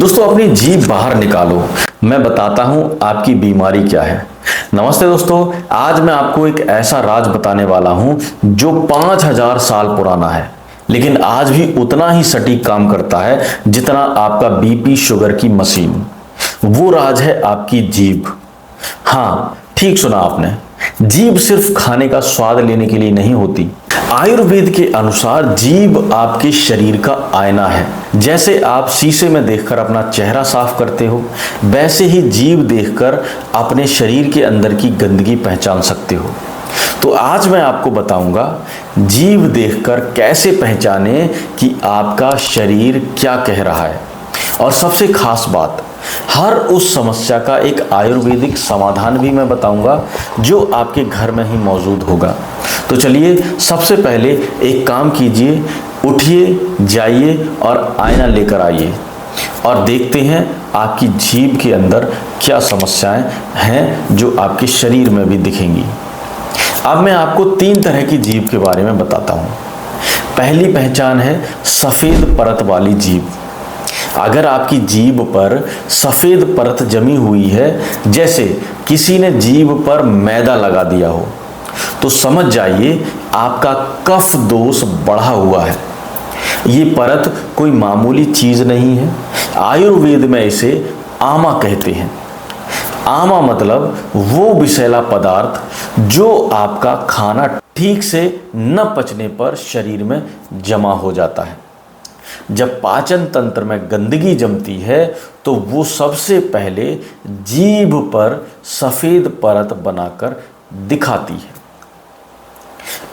दोस्तों अपनी जीभ बाहर निकालो। मैं बताता हूं आपकी बीमारी क्या है। नमस्ते दोस्तों, आज मैं आपको एक ऐसा राज बताने वाला हूं जो 5000 साल पुराना है, लेकिन आज भी उतना ही सटीक काम करता है जितना आपका बीपी शुगर की मशीन। वो राज है आपकी जीभ। हाँ, ठीक सुना आपने। जीभ सिर्फ खाने का स्वाद लेने के लिए नहीं होती। आयुर्वेद के अनुसार जीभ आपके शरीर का आईना है। जैसे आप शीशे में देखकर अपना चेहरा साफ करते हो, वैसे ही जीभ देखकर अपने शरीर के अंदर की गंदगी पहचान सकते हो। तो आज मैं आपको बताऊंगा जीभ देखकर कैसे पहचाने कि आपका शरीर क्या कह रहा है। और सबसे खास बात, हर उस समस्या का एक आयुर्वेदिक समाधान भी मैं बताऊंगा जो आपके घर में ही मौजूद होगा। तो चलिए, सबसे पहले एक काम कीजिए, उठिए, जाइए और आईना लेकर आइए और देखते हैं आपकी जीभ के अंदर क्या समस्याएं हैं जो आपके शरीर में भी दिखेंगी। अब मैं आपको 3 तरह की जीभ के बारे में बताता हूं। पहली पहचान है सफेद परत वाली जीभ। अगर आपकी जीभ पर सफेद परत जमी हुई है, जैसे किसी ने जीभ पर मैदा लगा दिया हो, तो समझ जाइए आपका कफ दोष बढ़ा हुआ है। ये परत कोई मामूली चीज नहीं है। आयुर्वेद में इसे आमा कहते हैं। आमा मतलब वो विषैला पदार्थ जो आपका खाना ठीक से न पचने पर शरीर में जमा हो जाता है। जब पाचन तंत्र में गंदगी जमती है तो वो सबसे पहले जीभ पर सफेद परत बनाकर दिखाती है।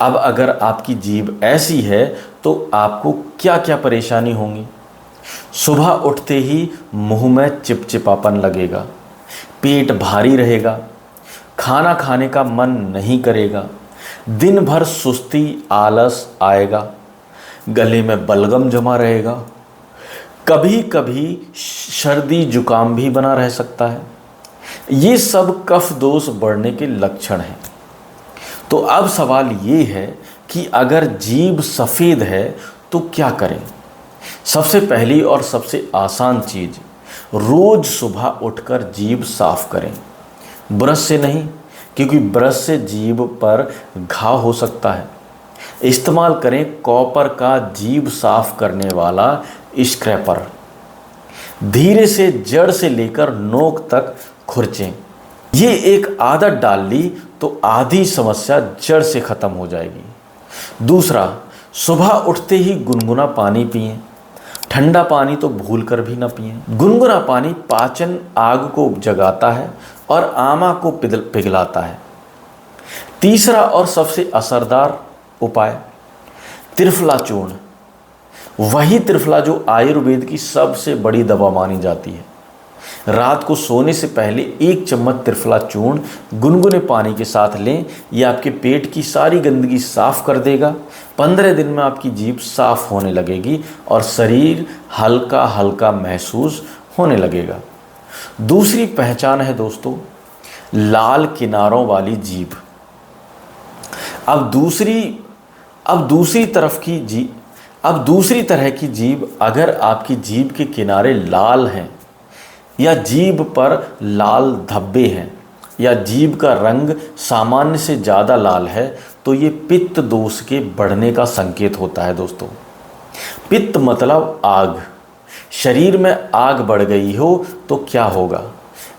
अब अगर आपकी जीभ ऐसी है तो आपको क्या क्या परेशानी होंगी। सुबह उठते ही मुंह में चिपचिपापन लगेगा, पेट भारी रहेगा, खाना खाने का मन नहीं करेगा, दिन भर सुस्ती आलस आएगा, गले में बलगम जमा रहेगा, कभी कभी सर्दी जुकाम भी बना रह सकता है। ये सब कफ दोष बढ़ने के लक्षण हैं। तो अब सवाल ये है कि अगर जीभ सफ़ेद है तो क्या करें। सबसे पहली और सबसे आसान चीज़, रोज सुबह उठकर जीभ साफ करें। ब्रश से नहीं, क्योंकि ब्रश से जीभ पर घाव हो सकता है। इस्तेमाल करें कॉपर का जीभ साफ करने वाला स्क्रैपर। धीरे से जड़ से लेकर नोक तक खुरचें। ये एक आदत डाल ली तो आधी समस्या जड़ से खत्म हो जाएगी। दूसरा, सुबह उठते ही गुनगुना पानी पिएं। ठंडा पानी तो भूल कर भी ना पिएं। गुनगुना पानी पाचन आग को जगाता है और आमा को पिघलाता है। तीसरा और सबसे असरदार उपाय, त्रिफला चूर्ण। वही त्रिफला जो आयुर्वेद की सबसे बड़ी दवा मानी जाती है। रात को सोने से पहले 1 चम्मच त्रिफला चूर्ण गुनगुने पानी के साथ लें। यह आपके पेट की सारी गंदगी साफ कर देगा। 15 दिन में आपकी जीभ साफ होने लगेगी और शरीर हल्का हल्का महसूस होने लगेगा। दूसरी पहचान है दोस्तों, लाल किनारों वाली जीभ। अब दूसरी तरह की जीभ, अगर आपकी जीभ के किनारे लाल हैं या जीभ पर लाल धब्बे हैं या जीभ का रंग सामान्य से ज़्यादा लाल है, तो ये पित्त दोष के बढ़ने का संकेत होता है दोस्तों। पित्त मतलब आग। शरीर में आग बढ़ गई हो तो क्या होगा?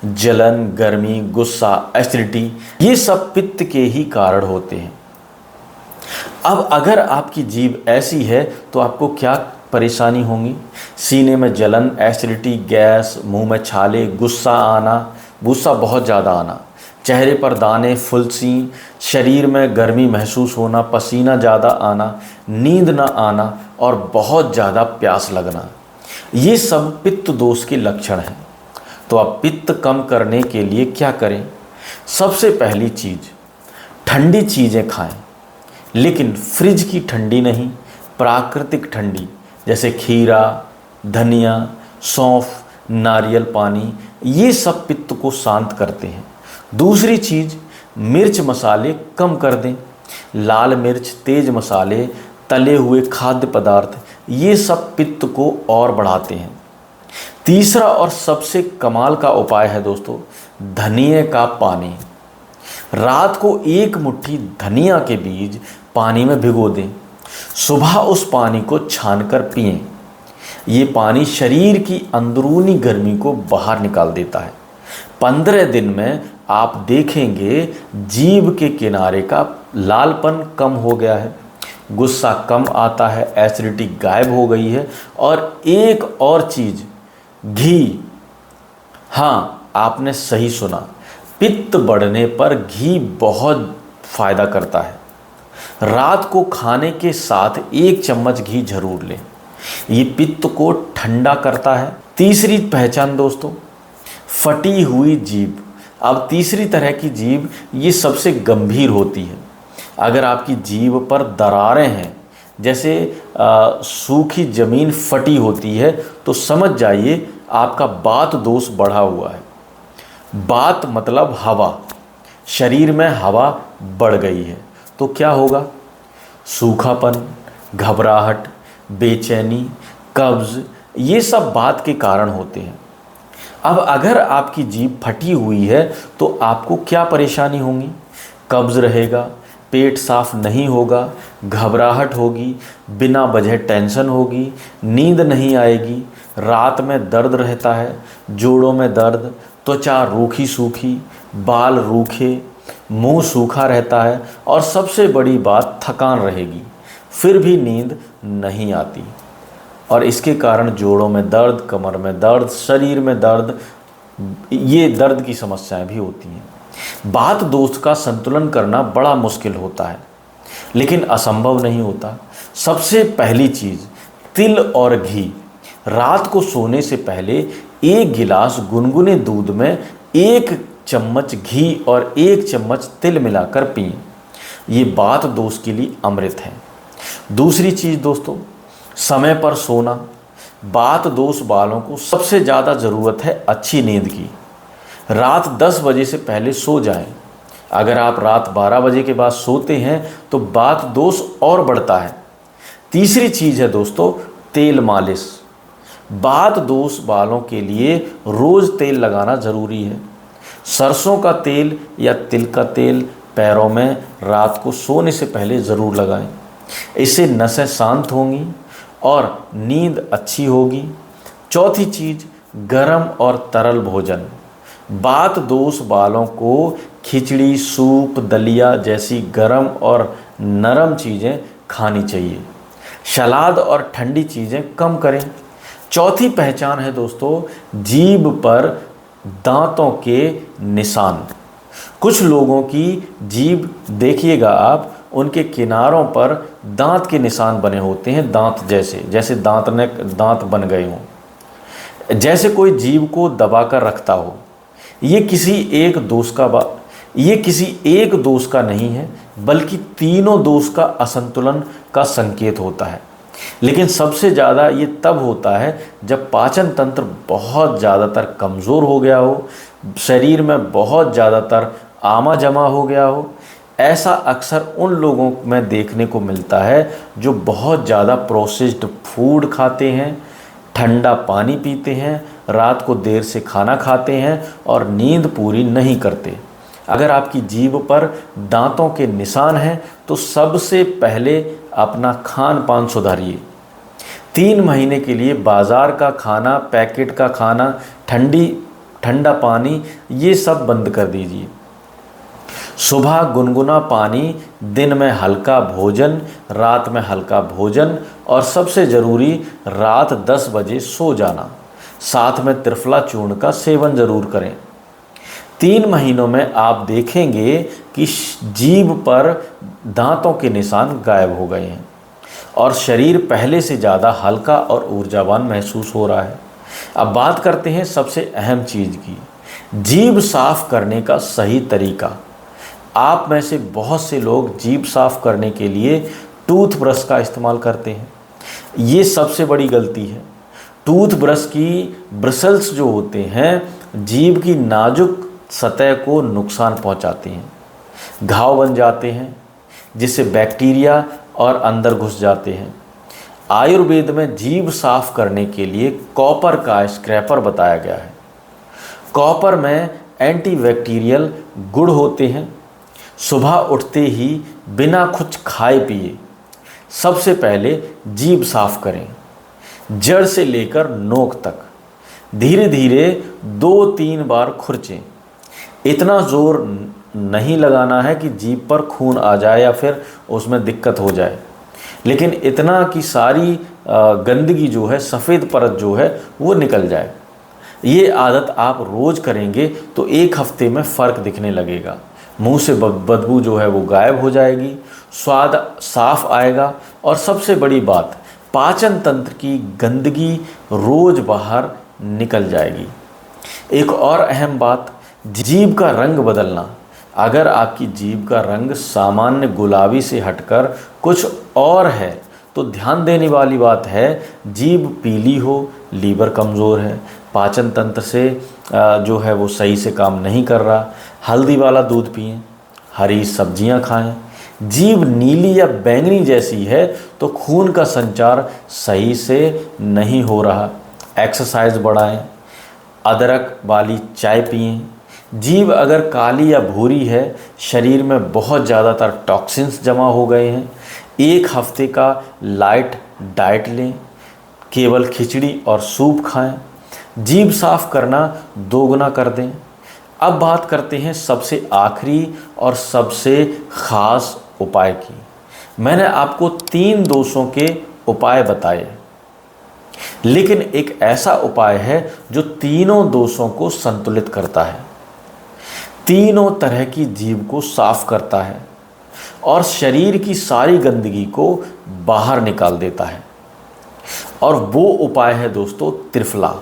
जलन, गर्मी, गुस्सा, एसिडिटी, ये सब पित्त के ही कारण होते हैं। अब अगर आपकी जीभ ऐसी है तो आपको क्या परेशानी होंगी? सीने में जलन, एसिडिटी, गैस, मुंह में छाले, गुस्सा आना, गुस्सा बहुत ज़्यादा आना, चेहरे पर दाने, फुंसी, शरीर में गर्मी महसूस होना, पसीना ज़्यादा आना, नींद न आना और बहुत ज़्यादा प्यास लगना, ये सब पित्त दोष के लक्षण हैं। तो अब पित्त कम करने के लिए क्या करें? सबसे पहली चीज़, ठंडी चीज़ें खाएं, लेकिन फ्रिज की ठंडी नहीं, प्राकृतिक ठंडी, जैसे खीरा, धनिया, सौंफ, नारियल पानी, ये सब पित्त को शांत करते हैं। दूसरी चीज़, मिर्च मसाले कम कर दें। लाल मिर्च, तेज मसाले, तले हुए खाद्य पदार्थ, ये सब पित्त को और बढ़ाते हैं। तीसरा और सबसे कमाल का उपाय है दोस्तों, धनिए का पानी। रात को एक मुट्ठी धनिया के बीज पानी में भिगो दें, सुबह उस पानी को छानकर पिएं। ये पानी शरीर की अंदरूनी गर्मी को बाहर निकाल देता है। 15 दिन में आप देखेंगे जीभ के किनारे का लालपन कम हो गया है, गुस्सा कम आता है, एसिडिटी गायब हो गई है। और एक और चीज़, घी। हाँ, आपने सही सुना, पित्त बढ़ने पर घी बहुत फ़ायदा करता है। रात को खाने के साथ 1 चम्मच घी जरूर लें, ये पित्त को ठंडा करता है। तीसरी पहचान दोस्तों, फटी हुई जीभ। अब तीसरी तरह की जीभ ये सबसे गंभीर होती है। अगर आपकी जीभ पर दरारें हैं, जैसे सूखी ज़मीन फटी होती है, तो समझ जाइए आपका वात दोष बढ़ा हुआ है। वात मतलब हवा, शरीर में हवा बढ़ गई है तो क्या होगा? सूखापन, घबराहट, बेचैनी, कब्ज़, ये सब बात के कारण होते हैं। अब अगर आपकी जीभ फटी हुई है तो आपको क्या परेशानी होगी? कब्ज़ रहेगा, पेट साफ नहीं होगा, घबराहट होगी, बिना वजह टेंशन होगी, नींद नहीं आएगी, रात में दर्द रहता है, जोड़ों में दर्द, त्वचा रूखी सूखी, बाल रूखे, मुंह सूखा रहता है और सबसे बड़ी बात, थकान रहेगी, फिर भी नींद नहीं आती। और इसके कारण जोड़ों में दर्द, कमर में दर्द, शरीर में दर्द, ये दर्द की समस्याएं भी होती हैं। वात दोष का संतुलन करना बड़ा मुश्किल होता है, लेकिन असंभव नहीं होता। सबसे पहली चीज़, तिल और घी। रात को सोने से पहले 1 गिलास गुनगुने दूध में 1 चम्मच घी और 1 चम्मच तिल मिलाकर पिएं। ये वात दोष के लिए अमृत है। दूसरी चीज़ दोस्तों, समय पर सोना। वात दोष वालों को सबसे ज़्यादा ज़रूरत है अच्छी नींद की। रात 10 बजे से पहले सो जाएं। अगर आप रात 12 बजे के बाद सोते हैं तो वात दोष और बढ़ता है। तीसरी चीज़ है दोस्तों, तेल मालिश। वात दोष वालों के लिए रोज़ तेल लगाना ज़रूरी है। सरसों का तेल या तिल का तेल पैरों में रात को सोने से पहले ज़रूर लगाएं। इससे नसें शांत होंगी और नींद अच्छी होगी। चौथी चीज़, गरम और तरल भोजन। वात दोष वालों को खिचड़ी, सूप, दलिया जैसी गरम और नरम चीज़ें खानी चाहिए। सलाद और ठंडी चीज़ें कम करें। चौथी पहचान है दोस्तों, जीभ पर दांतों के निशान। कुछ लोगों की जीभ देखिएगा आप, उनके किनारों पर दांत के निशान बने होते हैं, दांत जैसे दांत बन गए हों, जैसे कोई जीभ को दबाकर रखता हो। ये किसी एक दोष का नहीं है, बल्कि तीनों दोष का असंतुलन का संकेत होता है। लेकिन सबसे ज़्यादा ये तब होता है जब पाचन तंत्र बहुत ज़्यादातर कमज़ोर हो गया हो, शरीर में बहुत ज़्यादातर आमा जमा हो गया हो। ऐसा अक्सर उन लोगों में देखने को मिलता है जो बहुत ज़्यादा प्रोसेस्ड फूड खाते हैं, ठंडा पानी पीते हैं, रात को देर से खाना खाते हैं और नींद पूरी नहीं करते। अगर आपकी जीभ पर दांतों के निशान हैं तो सबसे पहले अपना खान पान सुधारिए। 3 महीने के लिए बाज़ार का खाना, पैकेट का खाना, ठंडा पानी, ये सब बंद कर दीजिए। सुबह गुनगुना पानी, दिन में हल्का भोजन, रात में हल्का भोजन और सबसे ज़रूरी, रात 10 बजे सो जाना। साथ में त्रिफला चूर्ण का सेवन ज़रूर करें। 3 महीनों में आप देखेंगे कि जीभ पर दांतों के निशान गायब हो गए हैं और शरीर पहले से ज़्यादा हल्का और ऊर्जावान महसूस हो रहा है। अब बात करते हैं सबसे अहम चीज़ की, जीभ साफ करने का सही तरीका। आप में से बहुत से लोग जीभ साफ करने के लिए टूथब्रश का इस्तेमाल करते हैं। ये सबसे बड़ी गलती है। टूथब्रश की ब्रिसल्स जो होते हैं जीभ की नाजुक सतह को नुकसान पहुंचाते हैं, घाव बन जाते हैं जिससे बैक्टीरिया और अंदर घुस जाते हैं। आयुर्वेद में जीभ साफ करने के लिए कॉपर का स्क्रैपर बताया गया है। कॉपर में एंटीबैक्टीरियल गुण होते हैं। सुबह उठते ही बिना कुछ खाए पिए सबसे पहले जीभ साफ करें, जड़ से लेकर नोक तक। धीरे धीरे 2-3 बार खुरचें। इतना जोर नहीं लगाना है कि जीभ पर खून आ जाए या फिर उसमें दिक्कत हो जाए, लेकिन इतना कि सारी गंदगी जो है, सफ़ेद परत जो है वो निकल जाए। ये आदत आप रोज़ करेंगे तो 1 हफ्ते में फ़र्क दिखने लगेगा। मुंह से बदबू जो है वो गायब हो जाएगी, स्वाद साफ आएगा और सबसे बड़ी बात, पाचन तंत्र की गंदगी रोज़ बाहर निकल जाएगी। एक और अहम बात, जीभ का रंग बदलना। अगर आपकी जीभ का रंग सामान्य गुलाबी से हटकर कुछ और है तो ध्यान देने वाली बात है। जीभ पीली हो, लीवर कमज़ोर है, पाचन तंत्र से जो है वो सही से काम नहीं कर रहा। हल्दी वाला दूध पिएं, हरी सब्जियां खाएं। जीभ नीली या बैंगनी जैसी है तो खून का संचार सही से नहीं हो रहा। एक्सरसाइज बढ़ाएं, अदरक वाली चाय पिएं। जीभ अगर काली या भूरी है, शरीर में बहुत ज़्यादातर टॉक्सिन्स जमा हो गए हैं। 1 हफ्ते का लाइट डाइट लें, केवल खिचड़ी और सूप खाएं। जीभ साफ करना दोगुना कर दें। अब बात करते हैं सबसे आखिरी और सबसे ख़ास उपाय की। मैंने आपको 3 दोषों के उपाय बताए, लेकिन एक ऐसा उपाय है जो तीनों दोषों को संतुलित करता है, तीनों तरह की जीभ को साफ करता है और शरीर की सारी गंदगी को बाहर निकाल देता है। और वो उपाय है दोस्तों त्रिफला।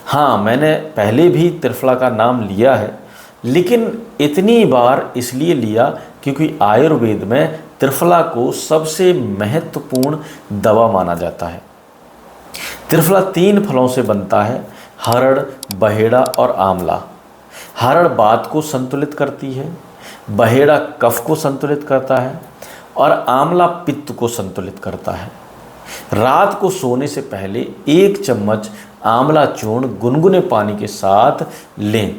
हाँ, मैंने पहले भी त्रिफला का नाम लिया है, लेकिन इतनी बार इसलिए लिया क्योंकि आयुर्वेद में त्रिफला को सबसे महत्वपूर्ण दवा माना जाता है। त्रिफला 3 फलों से बनता है, हरड़, बहेड़ा और आंवला। हरड़ वात को संतुलित करती है, बहेड़ा कफ को संतुलित करता है और आंवला पित्त को संतुलित करता है। रात को सोने से पहले 1 चम्मच आंवला चूर्ण गुनगुने पानी के साथ लें।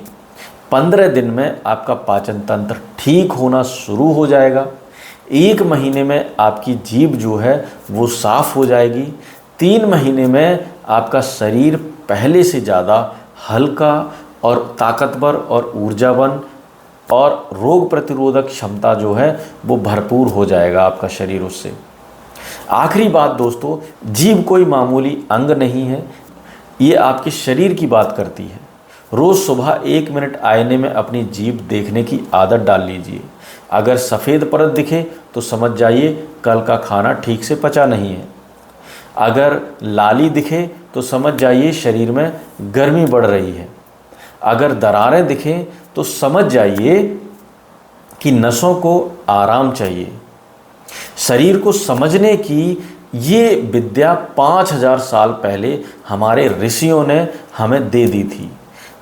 15 दिन में आपका पाचन तंत्र ठीक होना शुरू हो जाएगा। 1 महीने में आपकी जीभ जो है वो साफ हो जाएगी। 3 महीने में आपका शरीर पहले से ज़्यादा हल्का और ताकतवर और ऊर्जावान और रोग प्रतिरोधक क्षमता जो है वो भरपूर हो जाएगा आपका शरीर उससे। आखिरी बात दोस्तों, जीभ कोई मामूली अंग नहीं है, ये आपके शरीर की बात करती है। रोज़ सुबह 1 मिनट आईने में अपनी जीभ देखने की आदत डाल लीजिए। अगर सफ़ेद परत दिखे तो समझ जाइए कल का खाना ठीक से पचा नहीं है। अगर लाली दिखे तो समझ जाइए शरीर में गर्मी बढ़ रही है। अगर दरारें दिखें तो समझ जाइए कि नसों को आराम चाहिए। शरीर को समझने की ये विद्या 5000 साल पहले हमारे ऋषियों ने हमें दे दी थी,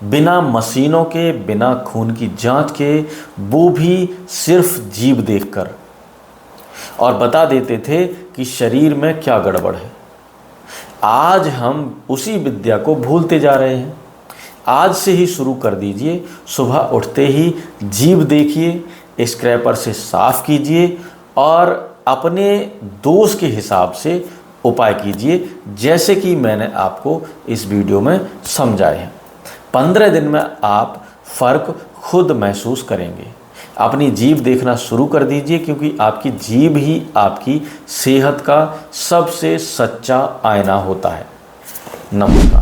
बिना मशीनों के, बिना खून की जांच के, वो भी सिर्फ जीभ देखकर, और बता देते थे कि शरीर में क्या गड़बड़ है। आज हम उसी विद्या को भूलते जा रहे हैं। आज से ही शुरू कर दीजिए। सुबह उठते ही जीभ देखिए, स्क्रैपर से साफ कीजिए और अपने दोष के हिसाब से उपाय कीजिए, जैसे कि मैंने आपको इस वीडियो में समझाए हैं। 15 दिन में आप फ़र्क खुद महसूस करेंगे। अपनी जीभ देखना शुरू कर दीजिए, क्योंकि आपकी जीभ ही आपकी सेहत का सबसे सच्चा आईना होता है। नमस्कार।